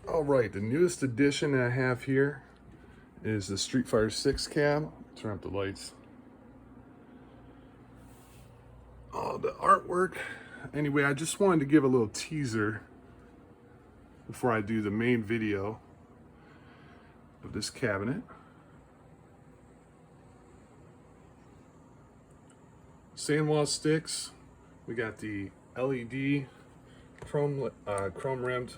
All right, the newest addition I have here is the Street Fighter 6 cab. Turn up the lights. Oh, the artwork. Anyway, I just wanted to give a little teaser before I do the main video of this cabinet. Sandwall sticks. We got the LED chrome rimmed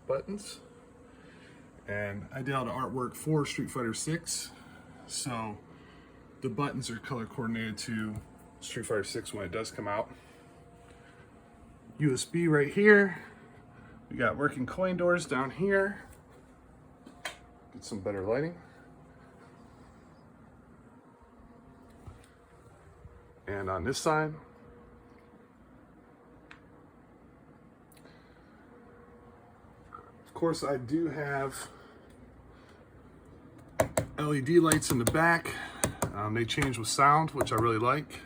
buttons. And I did all the artwork for Street Fighter 6, so the buttons are color coordinated to Street Fighter 6 when it does come out. USB right here. We got working coin doors down here. Get some better lighting. And on this side, of course, I do have LED lights in the back. They change with sound, which I really like.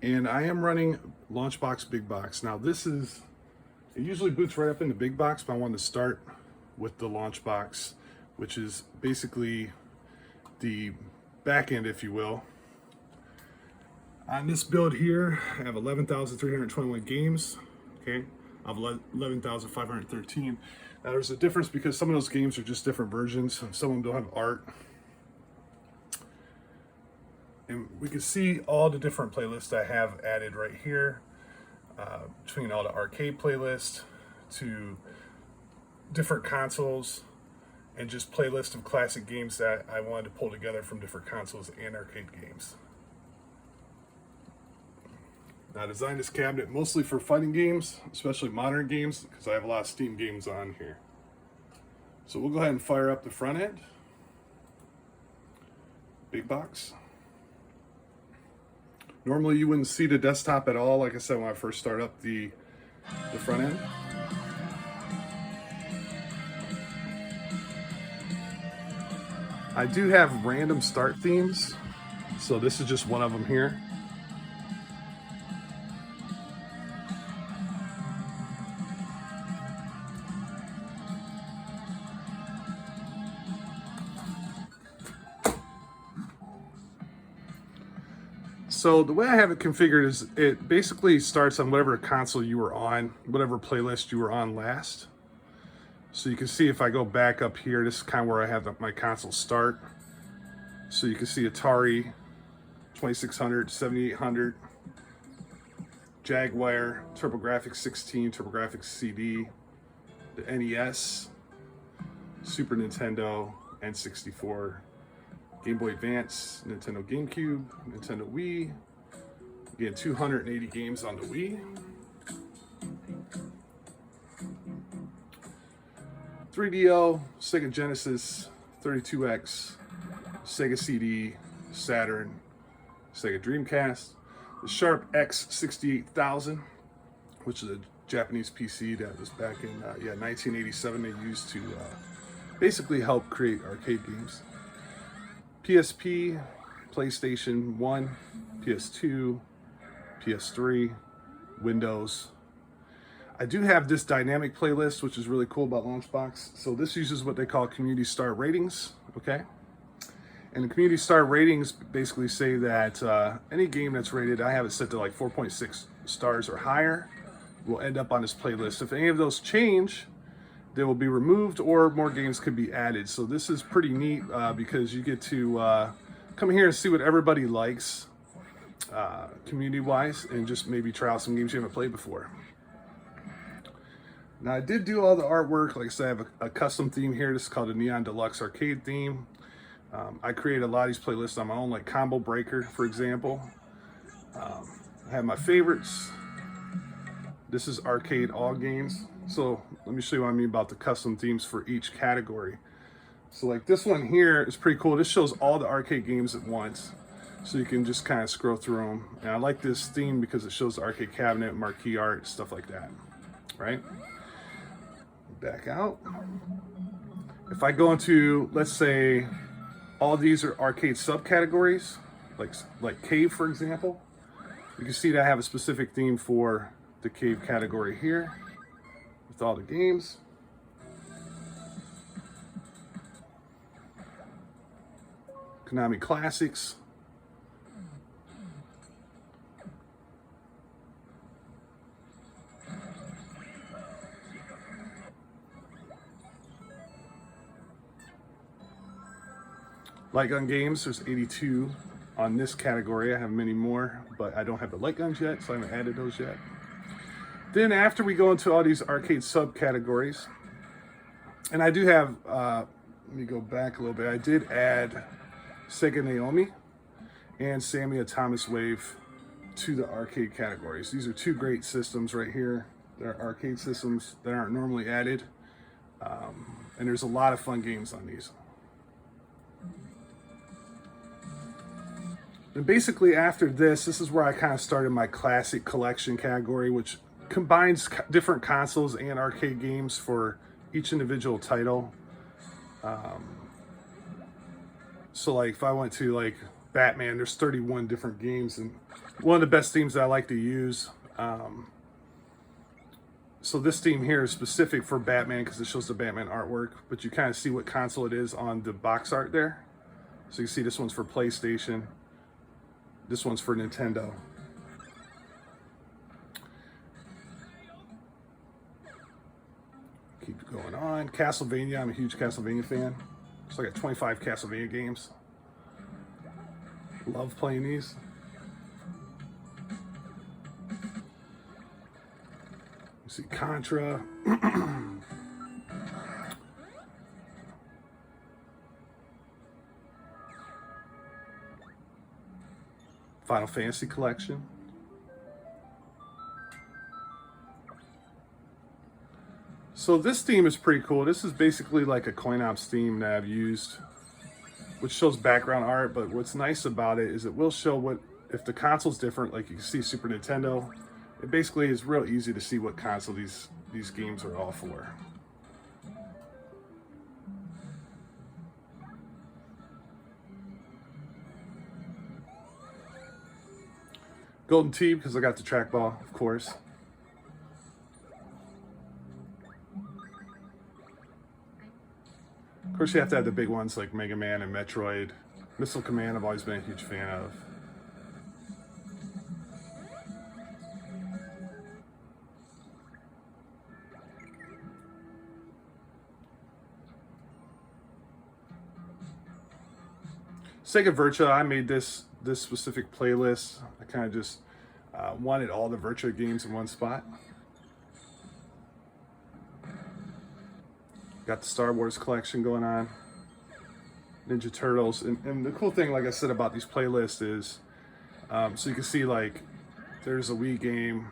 And I am running Launchbox Big Box. Now it usually boots right up in the Big Box, but I wanted to start with the Launchbox, which is basically the back end, if you will. On this build here, I have 11,321 games, okay? I have 11,513. Now there's a difference because some of those games are just different versions. Some of them don't have art. And we can see all the different playlists I have added right here, between all the arcade playlists to different consoles and just playlists of classic games that I wanted to pull together from different consoles and arcade games. I designed this cabinet mostly for fighting games, especially modern games, because I have a lot of Steam games on here. So we'll go ahead and fire up the front end. Big box. Normally you wouldn't see the desktop at all, like I said, when I first start up the front end. I do have random start themes, so this is just one of them here. So the way I have it configured is it basically starts on whatever console you were on, whatever playlist you were on last. So you can see if I go back up here, this is kind of where I have my console start. So you can see Atari 2600, 7800, Jaguar, TurboGrafx 16, TurboGrafx CD, the NES, Super Nintendo, N64, Game Boy Advance, Nintendo GameCube, Nintendo Wii. Again, 280 games on the Wii. 3DO, Sega Genesis, 32X, Sega CD, Saturn, Sega Dreamcast, the Sharp X68000, which is a Japanese PC that was back in 1987. They used to basically help create arcade games. PSP, PlayStation 1, PS2, PS3, Windows. I do have this dynamic playlist, which is really cool about Launchbox. So this uses what they call community star ratings, okay? And the community star ratings basically say that any game that's rated, I have it set to like 4.6 stars or higher, will end up on this playlist. If any of those change, they will be removed or more games could be added. So this is pretty neat because you get to come here and see what everybody likes community-wise and just maybe try out some games you haven't played before. Now I did do all the artwork. Like I said, I have a custom theme here. This is called a Neon Deluxe Arcade theme. I created a lot of these playlists on my own, like Combo Breaker, for example. I have my favorites. This is Arcade All Games. So let me show you what I mean about the custom themes for each category. So like this one here is pretty cool. This shows all the arcade games at once. So you can just kind of scroll through them. And I like this theme because it shows the arcade cabinet, marquee art, stuff like that, right? Back out. If I go into, let's say, all these are arcade subcategories, like Cave, for example. You can see that I have a specific theme for the Cave category here. with all the games. Konami Classics. Light gun games, there's 82 on this category. I have many more, but I don't have the light guns yet, so I haven't added those yet. Then after we go into all these arcade subcategories, and I do have, let me go back a little bit. I did add Sega Naomi and Sammy Thomas Wave to the arcade categories. These are two great systems right here. They're arcade systems that aren't normally added. And there's a lot of fun games on these. And basically after this is where I kind of started my classic collection category, which combines different consoles and arcade games for each individual title. So like if I went to like Batman, there's 31 different games, and one of the best themes that I like to use. So this theme here is specific for Batman because it shows the Batman artwork, but you kind of see what console it is on the box art there. So you see this one's for PlayStation. This one's for Nintendo. Keep going on. Castlevania, I'm a huge Castlevania fan. So I got 25 Castlevania games. Love playing these. You see Contra. Final Fantasy collection. So this theme is pretty cool. This is basically like a coin ops theme that I've used, which shows background art, but what's nice about it is it will show what, if the console's different, like you can see Super Nintendo, it basically is real easy to see what console these games are all for. Golden Tee, because I got the trackball, of course. Of course, you have to have the big ones like Mega Man and Metroid. Missile Command, I've always been a huge fan of. Sega Virtua, I made this specific playlist. I kind of just wanted all the Virtua games in one spot. Got the Star Wars collection going on. Ninja Turtles. And the cool thing, like I said, about these playlists is, so you can see like, there's a Wii game,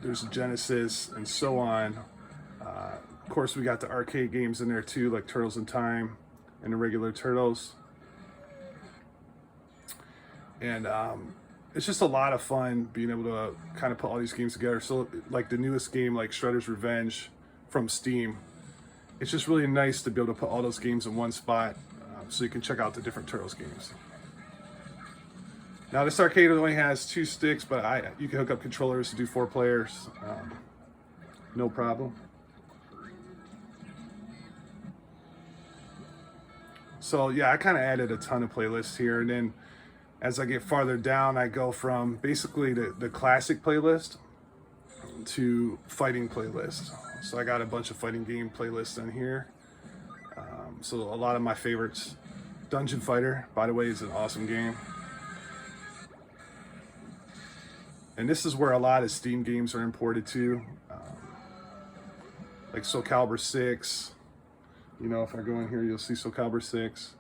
there's a Genesis, and so on. Of course, we got the arcade games in there too, like Turtles in Time and the regular Turtles. And it's just a lot of fun being able to kind of put all these games together. So like the newest game, like Shredder's Revenge from Steam, it's just really nice to be able to put all those games in one spot, so you can check out the different Turtles games. Now this arcade only has 2 sticks, but you can hook up controllers to do 4 players, no problem. So yeah, I kind of added a ton of playlists here, and then as I get farther down, I go from basically the classic playlist to fighting playlist. So I got a bunch of fighting game playlists in here. So a lot of my favorites. Dungeon Fighter, by the way, is an awesome game. And this is where a lot of Steam games are imported to. Like Soul Calibur 6. You know, if I go in here, you'll see Soul Calibur 6.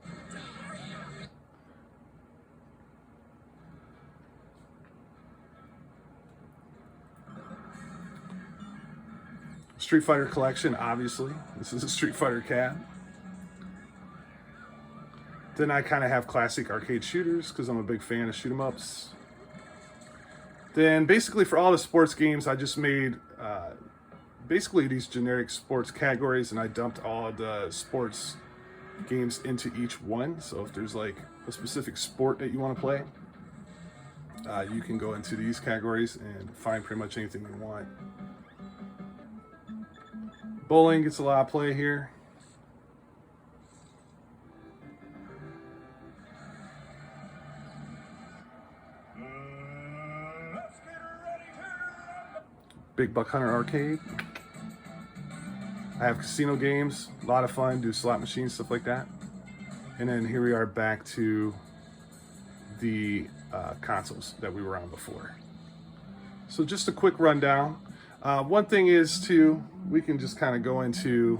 Street Fighter collection, obviously. This is a Street Fighter cat. Then I kind of have classic arcade shooters because I'm a big fan of shoot 'em ups. Then basically for all the sports games, I just made basically these generic sports categories, and I dumped all the sports games into each one. So if there's like a specific sport that you want to play, you can go into these categories and find pretty much anything you want. Bowling gets a lot of play here. Big Buck Hunter Arcade. I have casino games, a lot of fun, do slot machines, stuff like that. And then here we are back to the consoles that we were on before. So just a quick rundown. One thing is too, we can just kind of go into,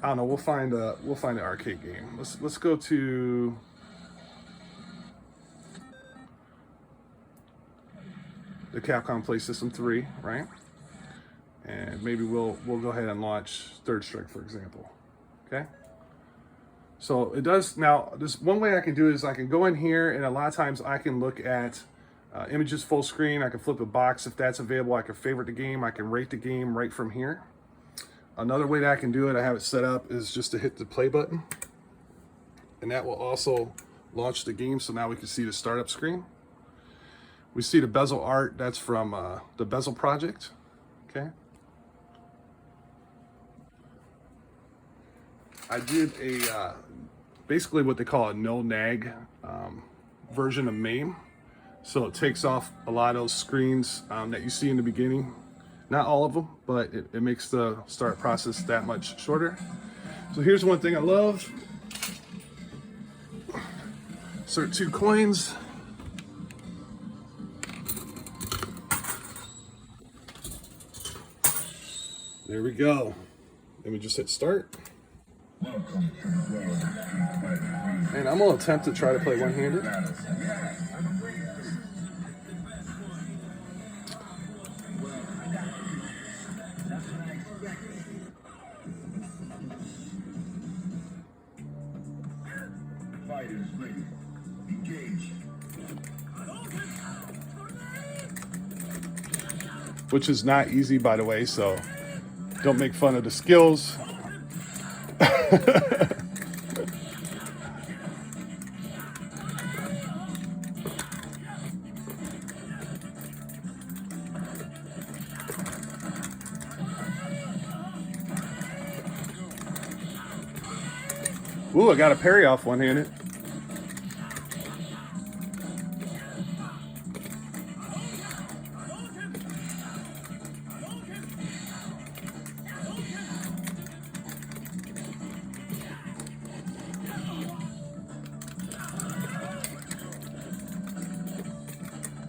I don't know, we'll find an arcade game. Let's go to the Capcom Play System 3, right? And maybe we'll go ahead and launch Third Strike, for example. Okay. So it does now. This one way I can do is I can go in here, and a lot of times I can look at images full screen. I can flip a box if that's available. I can favorite the game. I can rate the game right from here. Another way that I can do it, I have it set up, is just to hit the play button, and that will also launch the game. So now we can see the startup screen. We see the bezel art. That's from the Bezel Project. Okay. I did a basically what they call a no nag version of MAME. So it takes off a lot of those screens that you see in the beginning. Not all of them, but it makes the start process that much shorter. So here's one thing I love. Insert 2 coins. There we go. Then we just hit start. And I'm gonna attempt to try to play one-handed. Which is not easy, by the way, so don't make fun of the skills. Ooh, I got a parry off one-handed.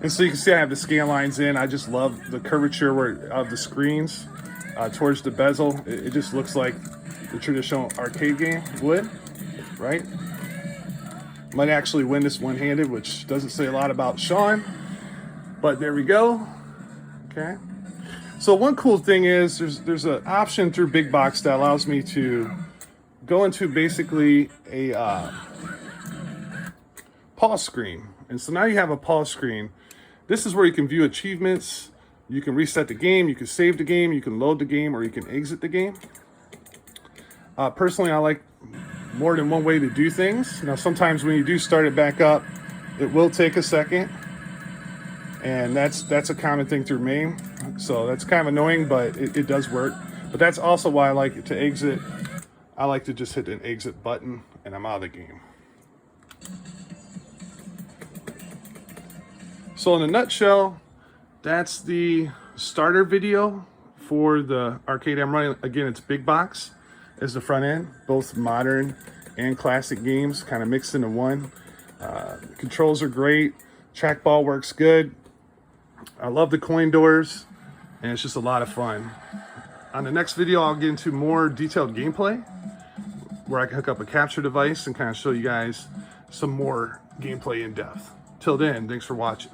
And so you can see I have the scan lines in. I just love the curvature of the screens towards the bezel. It just looks like the traditional arcade game would, right? Might actually win this one-handed, which doesn't say a lot about Sean, but there we go. Okay. So one cool thing is there's an option through Big Box that allows me to go into basically a pause screen. And so now you have a pause screen. This is where you can view achievements. You can reset the game, you can save the game, you can load the game, or you can exit the game. Personally, I like more than one way to do things. Now, sometimes when you do start it back up, it will take a second. And that's a common thing through MAME. So that's kind of annoying, but it does work. But that's also why I like it to exit. I like to just hit an exit button and I'm out of the game. So in a nutshell, that's the starter video for the arcade I'm running. Again, it's Big Box as the front end, both modern and classic games kind of mixed into one. Controls are great. Trackball works good. I love the coin doors, and it's just a lot of fun. On the next video, I'll get into more detailed gameplay where I can hook up a capture device and kind of show you guys some more gameplay in depth. Till then, thanks for watching.